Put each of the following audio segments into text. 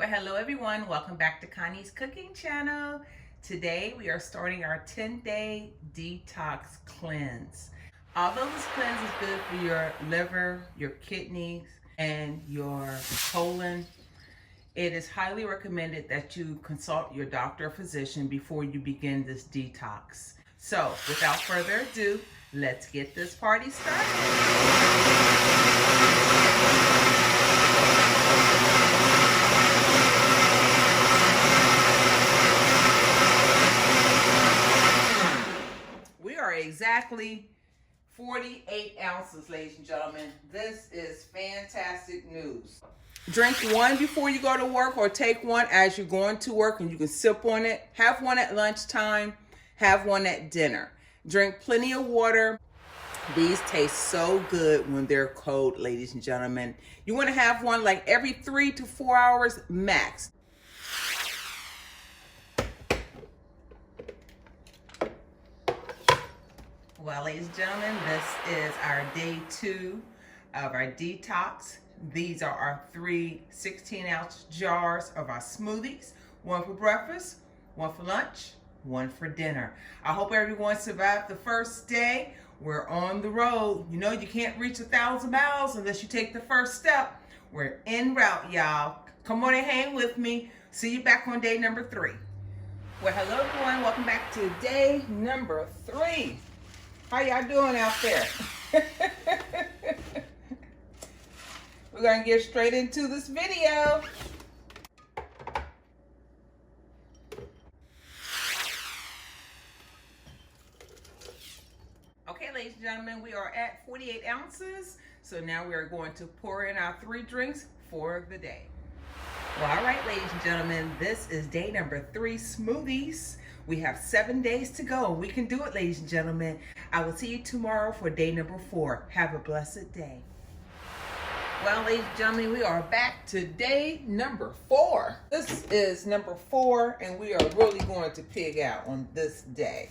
Well, hello everyone. Welcome back to Connie's Cooking Channel. Today we are starting our 10-day detox cleanse. Although this cleanse is good for your liver, your kidneys, and your colon, it is highly recommended that you consult your doctor or physician before you begin this detox. So, without further ado, let's get this party started. Exactly 48 ounces, ladies and gentlemen. This is fantastic news. Drink one before you go to work, or take one as you're going to work and you can sip on it. Have one at lunchtime, have one at dinner. Drink plenty of water. These taste so good when they're cold, ladies and gentlemen. You want to have one like every 3 to 4 hours max. Well, ladies and gentlemen, this is our day 2 of our detox. These are our 3 16-ounce jars of our smoothies. One for breakfast, one for lunch, one for dinner. I hope everyone survived the first day. We're on the road. You know, you can't reach 1,000 miles unless you take the first step. We're en route, y'all. Come on and hang with me. See you back on day number 3. Well, hello everyone. Welcome back to day number 3. How y'all doing out there? We're gonna get straight into this video. Okay, ladies and gentlemen, we are at 48 ounces. So now we are going to pour in our 3 drinks for the day. Well, all right, ladies and gentlemen, this is day number 3 smoothies. We have 7 days to go. We can do it, ladies and gentlemen. I will see you tomorrow for day number 4. Have a blessed day. Well, ladies and gentlemen, we are back to day number 4. This is number 4, and we are really going to pig out on this day.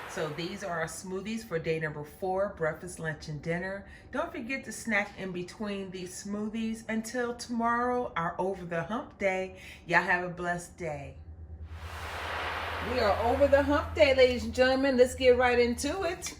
So these are our smoothies for day number 4, breakfast, lunch, and dinner. Don't forget to snack in between these smoothies. Until tomorrow, our over the hump day. Y'all have a blessed day. We are over the hump day, ladies and gentlemen. Let's get right into it.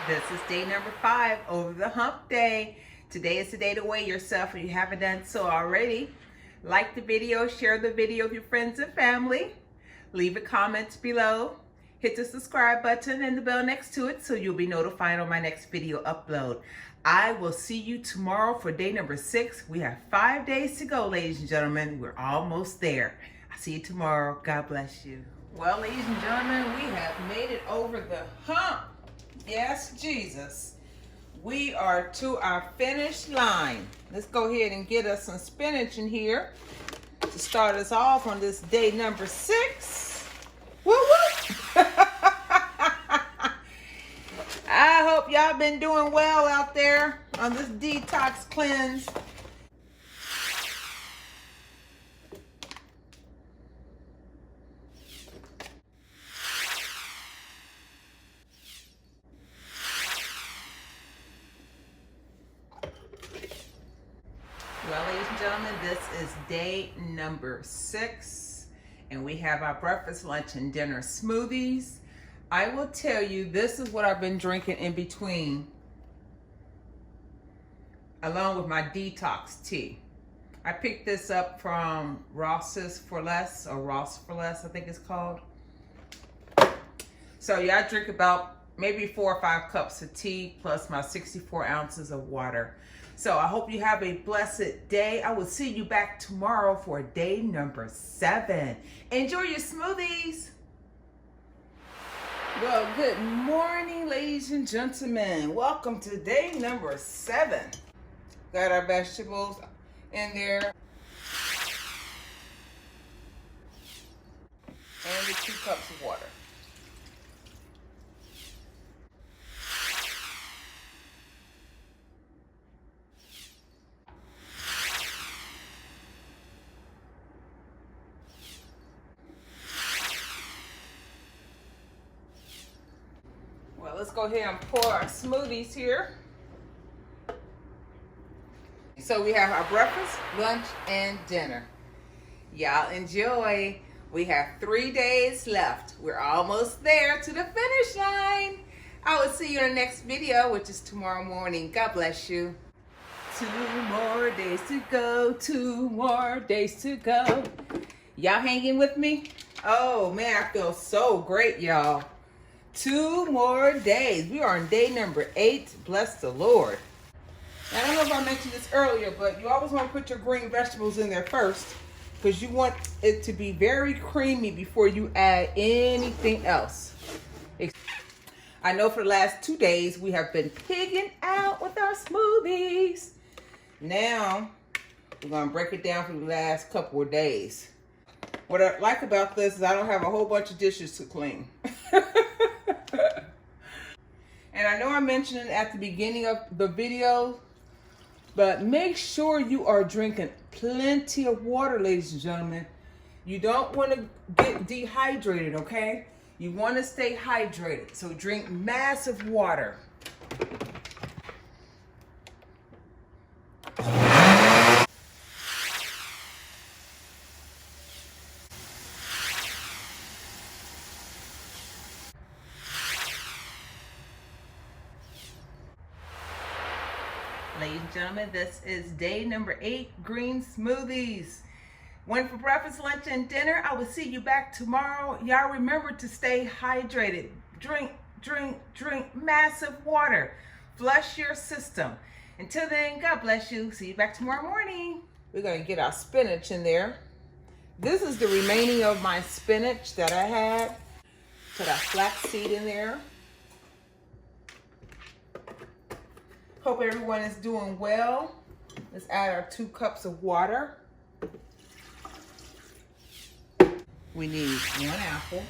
This is day number 5, over the hump day. Today is the day to weigh yourself if you haven't done so already. Like the video, share the video with your friends and family. Leave a comment below. Hit the subscribe button and the bell next to it so you'll be notified on my next video upload. I will see you tomorrow for day number 6. We have 5 days to go, ladies and gentlemen. We're almost there. I'll see you tomorrow. God bless you. Well, ladies and gentlemen, we have made it over the hump. Yes, Jesus. We are to our finish line. Let's go ahead and get us some spinach in here to start us off on this day number 6. Woo woo! I hope y'all been doing well out there on this detox cleanse. Well, ladies and gentlemen, this is day number 6, and we have our breakfast, lunch, and dinner smoothies. I will tell you, this is what I've been drinking in between, along with my detox tea. I picked this up from Ross's for Less, or Ross for Less, I think it's called. So yeah, I drink about maybe 4 or 5 cups of tea plus my 64 ounces of water. So I hope you have a blessed day. I will see you back tomorrow for day number 7. Enjoy your smoothies. Well, good morning, ladies and gentlemen. Welcome to day number 7. Got our vegetables in there. And the 2 cups of water. Well, let's go ahead and pour our smoothies here. So we have our breakfast, lunch, and dinner. Y'all enjoy. We have 3 days left. We're almost there to the finish line. I will see you in the next video, which is tomorrow morning. God bless you. 2 more days to go. 2 more days to go. Y'all hanging with me? Oh man, I feel so great, y'all. 2 more days. We are on day number 8. Bless the Lord. Now, I don't know if I mentioned this earlier, but you always want to put your green vegetables in there first, because you want it to be very creamy before you add anything else. I know for the last 2 days we have been pigging out with our smoothies. Now we're gonna break it down for the last couple of days. What I like about this is I don't have a whole bunch of dishes to clean. And I know I mentioned it at the beginning of the video, but make sure you are drinking plenty of water, ladies and gentlemen. You don't want to get dehydrated, okay? You want to stay hydrated, so drink massive water. Ladies and gentlemen, this is day number 8, green smoothies. One for breakfast, lunch, and dinner. I will see you back tomorrow. Y'all remember to stay hydrated. Drink, drink, drink massive water. Flush your system. Until then, God bless you. See you back tomorrow morning. We're going to get our spinach in there. This is the remaining of my spinach that I had. Put our flax seed in there. Hope everyone is doing well. Let's add our 2 cups of water. We need 1 apple.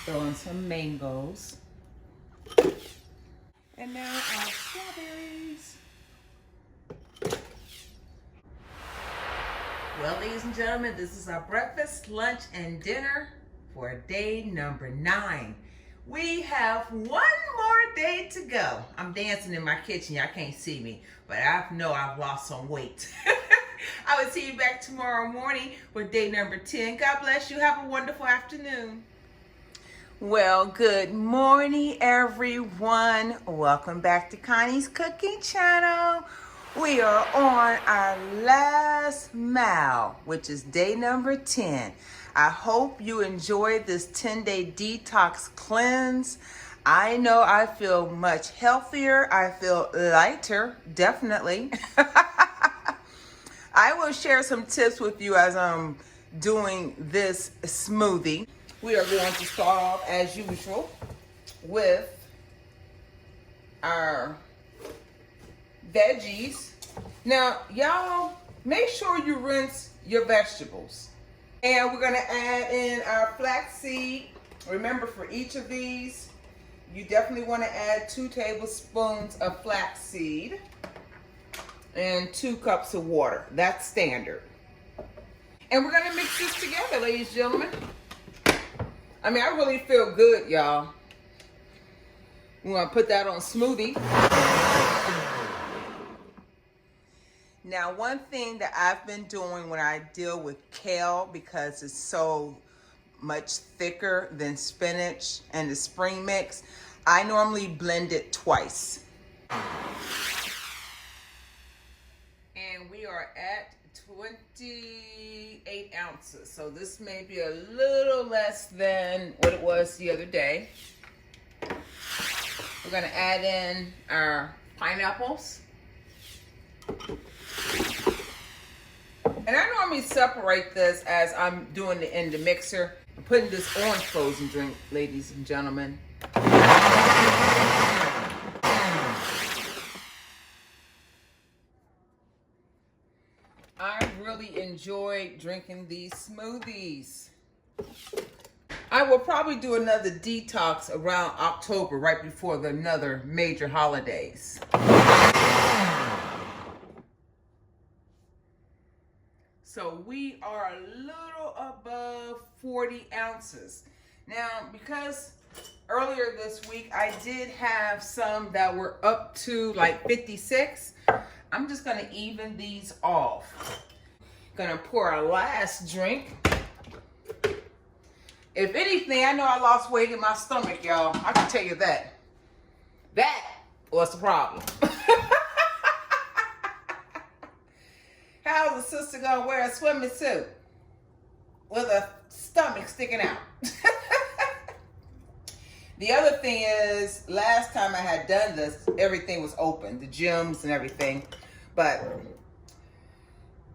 Throw in some mangoes. And now our strawberries. Well, ladies and gentlemen, this is our breakfast, lunch, and dinner for day number 9. We have 1 more day to go. I'm dancing in my kitchen. Y'all can't see me, but I know I've lost some weight. I will see you back tomorrow morning for day number 10. God bless you. Have a wonderful afternoon. Well, good morning, everyone. Welcome back to Connie's Cooking Channel. We are on our last mile, which is day number 10. I hope you enjoyed this 10-day detox cleanse. I know I feel much healthier. I feel lighter, definitely. I will share some tips with you as I'm doing this smoothie. We are going to start off as usual with our veggies. Now, y'all, make sure you rinse your vegetables. And we're gonna add in our flaxseed. Remember, for each of these, you definitely wanna add 2 tablespoons of flaxseed and 2 cups of water. That's standard. And we're gonna mix this together, ladies and gentlemen. I mean, I really feel good, y'all. We're gonna put that on smoothie. Now, one thing that I've been doing when I deal with kale, because it's so much thicker than spinach and the spring mix, I normally blend it twice. And we are at 28 8 ounces. So this may be a little less than what it was the other day. We're gonna add in our pineapples. And I normally separate this as I'm doing it in the mixer. I'm putting this orange frozen drink, ladies and gentlemen. I really enjoy drinking these smoothies. I will probably do another detox around October, right before another major holidays. So we are a little above 40 ounces. Now, because earlier this week I did have some that were up to like 56, I'm just gonna even these off. Gonna pour our last drink. If anything, I know I lost weight in my stomach, y'all. I can tell you that. That was the problem. How's a sister gonna wear a swimming suit with a stomach sticking out? The other thing is, last time I had done this, everything was open, the gyms and everything. But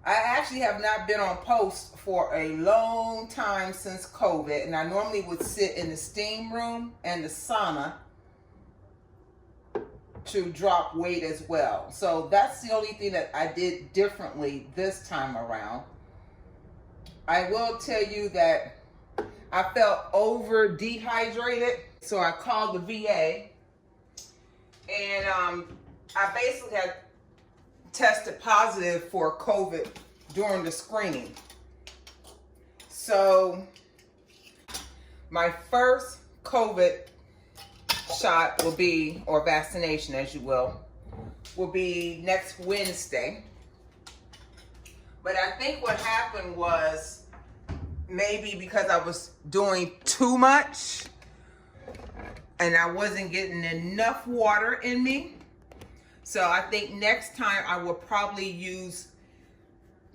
I actually have not been on post for a long time since COVID, and I normally would sit in the steam room and the sauna to drop weight as well. So that's the only thing that I did differently this time around. I will tell you that I felt over dehydrated, so I called the VA, and I basically had tested positive for COVID during the screening. So my first COVID shot will be, or vaccination as you will be next Wednesday. But I think what happened was maybe because I was doing too much and I wasn't getting enough water in me. So I think next time I will probably use,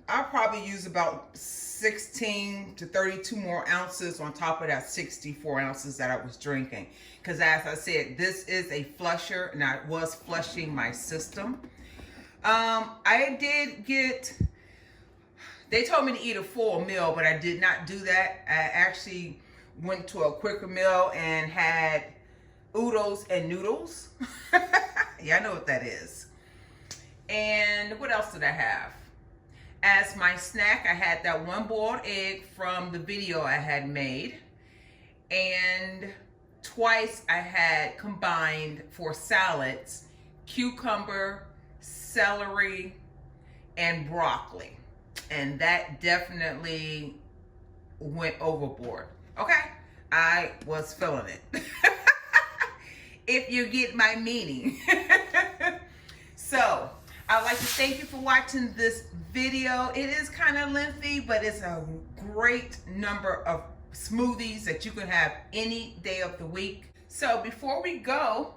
I'll probably use about 16 to 32 more ounces on top of that 64 ounces that I was drinking. Because as I said, this is a flusher and I was flushing my system. I did get, they told me to eat a full meal, but I did not do that. I actually went to a quicker meal and had oodles and noodles. Yeah, I know what that is. And what else did I have? As my snack, I had that one boiled egg from the video I had made. And twice I had combined for salads, cucumber, celery, and broccoli. And that definitely went overboard. Okay, I was feeling it. If you get my meaning. So, I'd like to thank you for watching this video. It is kind of lengthy, but it's a great number of smoothies that you can have any day of the week. So, before we go,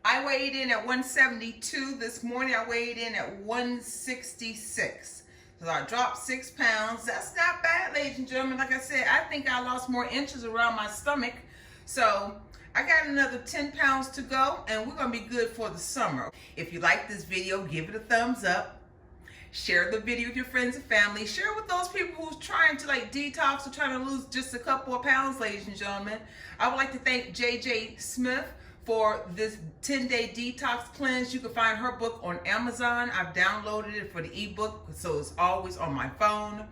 I weighed in at 172. This morning I weighed in at 166. So I dropped 6 pounds. That's not bad, ladies and gentlemen. Like I said, I think I lost more inches around my stomach. So I got another 10 pounds to go, and we're gonna be good for the summer. If you like this video, give it a thumbs up. Share the video with your friends and family. Share with those people who's trying to like detox or trying to lose just a couple of pounds, ladies and gentlemen. I would like to thank JJ Smith for this 10-day detox cleanse. You can find her book on Amazon. I've downloaded it for the ebook, so it's always on my phone.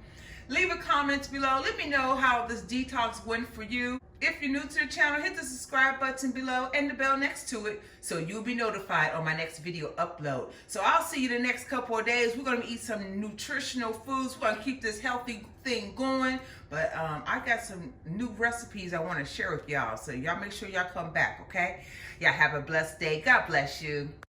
Leave a comment below. Let me know how this detox went for you. If you're new to the channel, hit the subscribe button below and the bell next to it so you'll be notified on my next video upload. So I'll see you the next couple of days. We're going to eat some nutritional foods. We're going to keep this healthy thing going. But I got some new recipes I want to share with y'all. So y'all make sure y'all come back, okay? Y'all have a blessed day. God bless you.